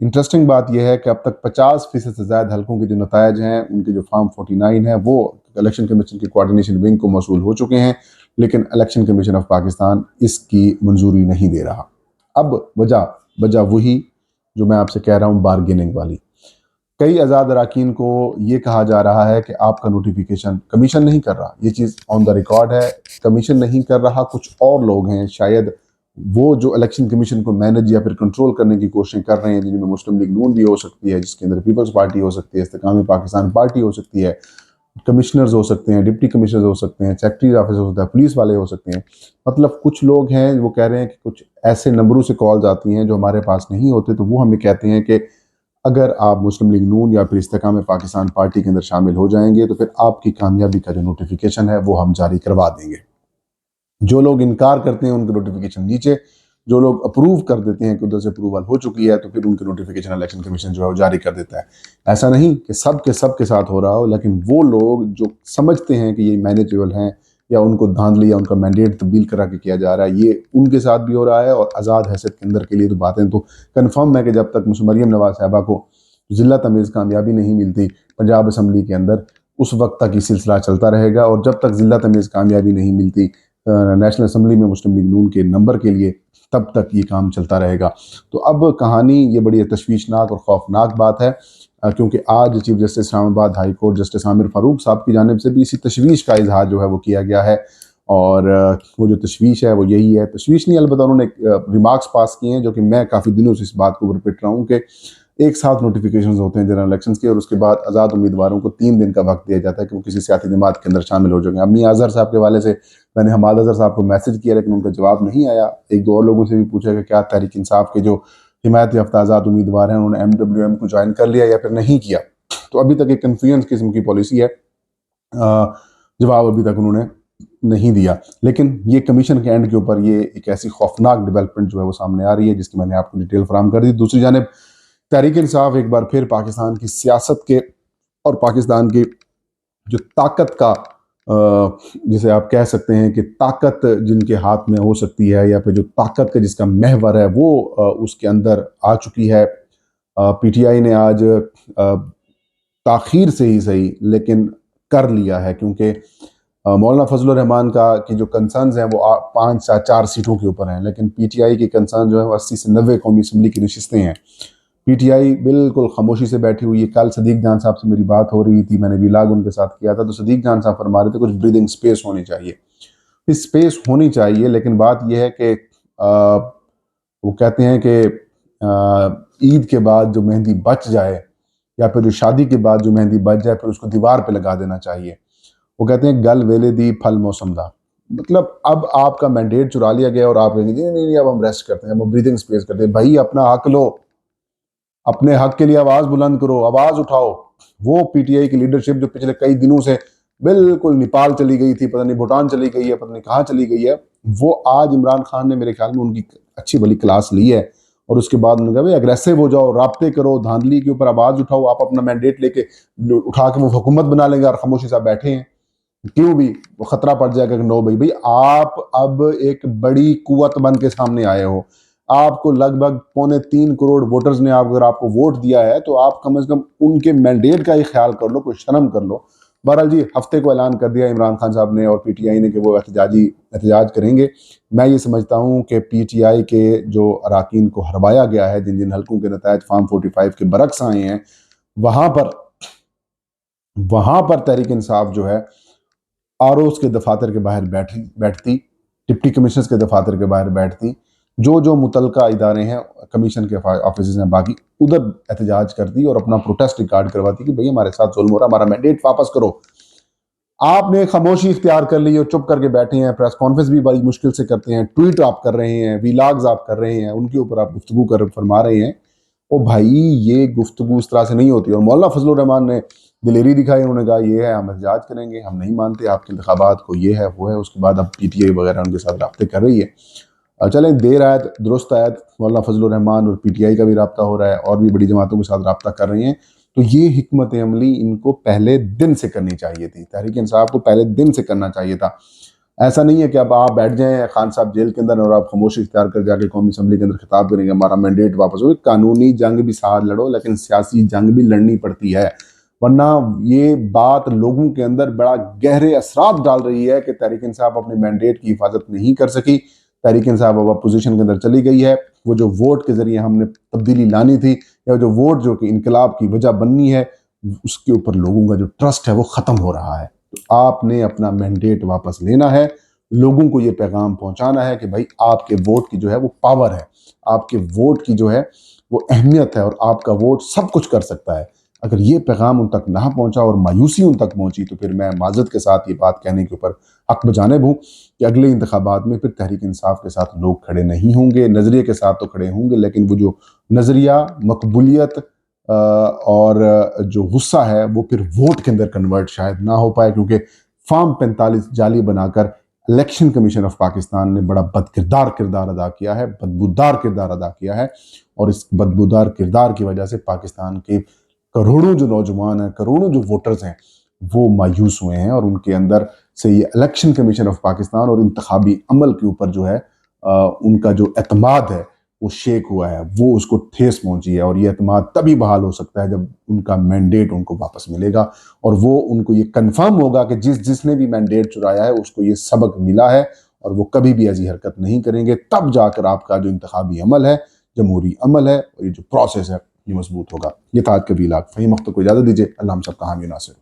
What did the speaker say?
Interesting بات یہ ہے کہ اب تک 50% سے زائد حلقوں کے جو نتائج ہیں ان کے جو فارم 49 ہیں وہ الیکشن کمیشن کی کوارڈینیشن ونگ کو موصول ہو چکے ہیں، لیکن الیکشن کمیشن آف پاکستان اس کی منظوری نہیں دے رہا۔ اب وجہ وہی جو میں آپ سے کہہ رہا ہوں، بارگیننگ والی۔ کئی آزاد اراکین کو یہ کہا جا رہا ہے کہ آپ کا نوٹیفیکیشن کمیشن نہیں کر رہا، یہ چیز آن دا ریکارڈ ہے، کمیشن نہیں کر رہا، کچھ اور لوگ ہیں شاید وہ جو الیکشن کمیشن کو مینج یا پھر کنٹرول کرنے کی کوششیں کر رہے ہیں، جن میں مسلم لیگ نون بھی ہو سکتی ہے، جس کے اندر پیپلز پارٹی ہو سکتی ہے، استحکام پاکستان پارٹی ہو سکتی ہے، کمشنرز ہو سکتے ہیں، ڈپٹی کمشنرز ہو سکتے ہیں، سیکرٹریز آفس ہو سکتا ہے، پولیس والے ہو سکتے ہیں۔ مطلب کچھ لوگ ہیں وہ کہہ رہے ہیں کہ کچھ ایسے نمبروں سے کالز آتی ہیں جو ہمارے پاس نہیں ہوتے، تو وہ ہمیں کہتے ہیں کہ اگر آپ مسلم لیگ نون یا پھر استحکام پاکستان پارٹی کے اندر شامل ہو جائیں گے تو پھر آپ کی کامیابی کا جو نوٹیفیکیشن ہے وہ ہم جاری کروا دیں گے۔ جو لوگ انکار کرتے ہیں ان کے نوٹیفیکیشن نیچے، جو لوگ اپروو کر دیتے ہیں کہ ادھر سے اپروول ہو چکی ہے تو پھر ان کے نوٹیفیکیشن الیکشن کمیشن جو ہے وہ جاری کر دیتا ہے۔ ایسا نہیں کہ سب کے ساتھ ہو رہا ہو، لیکن وہ لوگ جو سمجھتے ہیں کہ یہ مینیجیبل ہیں یا ان کو دھاندلی یا ان کا مینڈیٹ تبدیل کرا کے کیا جا رہا ہے، یہ ان کے ساتھ بھی ہو رہا ہے۔ اور آزاد حیثیت کے اندر کے لیے تو باتیں تو کنفرم ہے کہ جب تک مریم نواز صاحبہ کو ضلع تمیز کامیابی نہیں ملتی پنجاب اسمبلی کے اندر، اس وقت تک یہ سلسلہ چلتا رہے گا، اور جب تک ضلع تمیز کامیابی نہیں ملتی نیشنل اسمبلی میں مسلم لیگ نون کے نمبر کے لیے، تب تک یہ کام چلتا رہے گا۔ تو اب کہانی یہ بڑی تشویشناک اور خوفناک بات ہے، کیونکہ آج چیف جسٹس اسلام آباد ہائی کورٹ جسٹس عامر فاروق صاحب کی جانب سے بھی اسی تشویش کا اظہار جو ہے وہ کیا گیا ہے، اور وہ جو تشویش ہے وہ یہی ہے، تشویش نہیں البتہ انہوں نے ریمارکس پاس کیے ہیں جو کہ میں کافی دنوں سے اس بات کو رپیٹ رہا ہوں کہ ایک ساتھ نوٹیفیکیشنز ہوتے ہیں جنرل الیکشنز کے، اور اس کے بعد آزاد امیدواروں کو 3 دن کا وقت دیا جاتا ہے کہ وہ کسی سیاسی جماعت کے اندر شامل ہو جائیں گے۔ امی اظہر صاحب کے حوالے سے میں نے حماد اظہر صاحب کو میسج کیا لیکن ان کا جواب نہیں آیا، ایک دو اور لوگوں سے بھی پوچھا کہ کیا تحریک انصاف کے جو حمایت یافتہ آزاد امیدوار ہیں انہوں نے MWM کو جوائن کر لیا یا پھر نہیں کیا، تو ابھی تک ایک کنفیوژن قسم کی پالیسی ہے، جواب ابھی تک انہوں نے نہیں دیا۔ لیکن یہ کمیشن کے اینڈ کے اوپر یہ ایک ایسی خوفناک ڈیولپمنٹ جو ہے وہ سامنے آ رہی ہے جس کی میں نے آپ کو ڈیٹیل فراہم کر دی۔ دوسری جانب تحریک انصاف ایک بار پھر پاکستان کی سیاست کے اور پاکستان کی جو طاقت کا جسے آپ کہہ سکتے ہیں کہ طاقت جن کے ہاتھ میں ہو سکتی ہے یا پھر جو طاقت کا جس کا محور ہے وہ اس کے اندر آ چکی ہے۔ پی ٹی آئی نے آج تاخیر سے ہی صحیح لیکن کر لیا ہے، کیونکہ مولانا فضل الرحمان کا کی جو کنسرنز ہیں وہ 5 یا 4 سیٹوں کے اوپر ہیں، لیکن پی ٹی آئی کی کنسرن جو ہے وہ 80 سے 90 قومی اسمبلی کی نشستیں ہیں۔ پی ٹی آئی بالکل خاموشی سے بیٹھی ہوئی ہے۔ کل صدیق جان صاحب سے میری بات ہو رہی تھی، میں نے ویلاگ ان کے ساتھ کیا تھا، تو صدیق جان صاحب فرما رہے تھے کچھ بریدنگ سپیس ہونی چاہیے، سپیس ہونی چاہیے، لیکن بات یہ ہے کہ وہ کہتے ہیں کہ عید کے بعد جو مہندی بچ جائے یا پھر جو شادی کے بعد جو مہندی بچ جائے پھر اس کو دیوار پہ لگا دینا چاہیے۔ وہ کہتے ہیں گل ویلے دی پھل موسم دا، مطلب اب آپ کا مینڈیٹ چرا لیا گیا اور آپ کہیں گے نہیں اب ہم ریسٹ کرتے ہیں، اب ہم بریدنگ سپیس کرتے ہیں۔ بھائی اپنا حق لو، اپنے حق کے لیے آواز بلند کرو، آواز اٹھاؤ۔ وہ پی ٹی آئی کی لیڈرشپ جو پچھلے کئی دنوں سے بالکل نیپال چلی گئی تھی، پتہ نہیں بھوٹان چلی گئی ہے، پتہ نہیں کہاں چلی گئی ہے، وہ آج عمران خان نے میرے خیال میں ان کی اچھی بھلی کلاس لی ہے، اور اس کے بعد انہوں نے کہا بھائی اگریسو ہو جاؤ، رابطے کرو، دھاندلی کے اوپر آواز اٹھاؤ، آپ اپنا مینڈیٹ لے کے اٹھا کے وہ حکومت بنا لیں گے، اور خاموشی سے بیٹھے ہیں کیوں بھی وہ خطرہ پڑ جائے گا کہ نو بھائی آپ اب ایک بڑی قوت بن کے سامنے آئے ہو، آپ کو لگ بھگ 2.25 کروڑ ووٹرز نے اگر آپ کو ووٹ دیا ہے تو آپ کم از کم ان کے مینڈیٹ کا ہی خیال کر لو، کوئی شرم کر لو۔ بہرحال جی ہفتے کو اعلان کر دیا عمران خان صاحب نے اور پی ٹی آئی نے کہ وہ احتجاج کریں گے۔ میں یہ سمجھتا ہوں کہ پی ٹی آئی کے جو اراکین کو ہروایا گیا ہے، جن حلقوں کے نتائج فارم 45 کے برعکس آئے ہیں، وہاں پر تحریک انصاف جو ہے آر اوز کے دفاتر کے باہر بیٹھتی، ڈپٹی کمشنرز کے دفاتر کے باہر بیٹھتی، جو متعلقہ ادارے ہیں کمیشن کے آفیسز ہیں باقی ادھر احتجاج کرتی اور اپنا پروٹیسٹ ریکارڈ کرواتی کہ بھئی ہمارے ساتھ ظلم ہو رہا، ہمارا مینڈیٹ واپس کرو۔ آپ نے خاموشی اختیار کر لی اور چپ کر کے بیٹھے ہیں، پریس کانفرنس بھی بڑی مشکل سے کرتے ہیں، ٹویٹ آپ کر رہے ہیں، ویلاگز آپ کر رہے ہیں، ان کے اوپر آپ گفتگو فرما رہے ہیں۔ او بھائی یہ گفتگو اس طرح سے نہیں ہوتی۔ اور مولانا فضل الرحمان نے دلیری دکھائی، انہوں نے کہا یہ ہے ہم احتجاج کریں گے، ہم نہیں مانتے آپ کے انتخابات کو، یہ ہے وہ ہے۔ اس کے بعد اب پی ٹی آئی وغیرہ ان کے ساتھ رابطے کر رہی ہے۔ چلیں دیر آیت درست آیت، مولانا فضل الرحمان اور پی ٹی آئی کا بھی رابطہ ہو رہا ہے اور بھی بڑی جماعتوں کے ساتھ رابطہ کر رہی ہیں، تو یہ حکمت عملی ان کو پہلے دن سے کرنی چاہیے تھی، تحریک انصاف کو پہلے دن سے کرنا چاہیے تھا۔ ایسا نہیں ہے کہ اب آپ بیٹھ جائیں خان صاحب جیل کے اندر اور آپ خاموشی اختیار کر جا کے قومی اسمبلی کے اندر خطاب کریں گے ہمارا مینڈیٹ واپس ہو. قانونی جنگ بھی ساتھ لڑو لیکن سیاسی جنگ بھی لڑنی پڑتی ہے، ورنہ یہ بات لوگوں کے اندر بڑا گہرے اثرات ڈال رہی ہے کہ تحریک انصاف اپنے مینڈیٹ کی حفاظت نہیں کر سکی. تحریک انصاف اب اپوزیشن کے اندر چلی گئی ہے. وہ جو ووٹ کے ذریعے ہم نے تبدیلی لانی تھی، یا جو ووٹ جو کہ انقلاب کی وجہ بننی ہے، اس کے اوپر لوگوں کا جو ٹرسٹ ہے وہ ختم ہو رہا ہے. تو آپ نے اپنا مینڈیٹ واپس لینا ہے، لوگوں کو یہ پیغام پہنچانا ہے کہ بھائی آپ کے ووٹ کی جو ہے وہ پاور ہے، آپ کے ووٹ کی جو ہے وہ اہمیت ہے، اور آپ کا ووٹ سب کچھ کر سکتا ہے. اگر یہ پیغام ان تک نہ پہنچا اور مایوسی ان تک پہنچی تو پھر میں معذرت کے ساتھ یہ بات کہنے کے اوپر حق بجانب ہوں کہ اگلے انتخابات میں پھر تحریک انصاف کے ساتھ لوگ کھڑے نہیں ہوں گے. نظریے کے ساتھ تو کھڑے ہوں گے لیکن وہ جو نظریہ، مقبولیت اور جو غصہ ہے وہ پھر ووٹ کے اندر کنورٹ شاید نہ ہو پائے، کیونکہ فارم 45 جعلی بنا کر الیکشن کمیشن آف پاکستان نے بڑا کردار ادا کیا ہے، بدبودار کردار ادا کیا ہے. اور اس بدبودار کردار کی وجہ سے پاکستان کے کروڑوں جو نوجوان ہیں، کروڑوں جو ووٹرز ہیں، وہ مایوس ہوئے ہیں، اور ان کے اندر سے یہ الیکشن کمیشن آف پاکستان اور انتخابی عمل کے اوپر جو ہے ان کا جو اعتماد ہے وہ شیک ہوا ہے، وہ اس کو ٹھیس پہنچی ہے. اور یہ اعتماد تبھی بحال ہو سکتا ہے جب ان کا مینڈیٹ ان کو واپس ملے گا، اور وہ ان کو یہ کنفرم ہوگا کہ جس نے بھی مینڈیٹ چرایا ہے اس کو یہ سبق ملا ہے، اور وہ کبھی بھی ایسی حرکت نہیں کریں گے. تب جا کر آپ کا جو انتخابی عمل ہے، جمہوری عمل ہے، اور یہ جو پروسیس ہے یہ مضبوط ہوگا. یہ تھا آج کا ویلاگ. فہیم اختر کو اجازت دیجیے. اللہ ہم سب کا حامی و ناصر.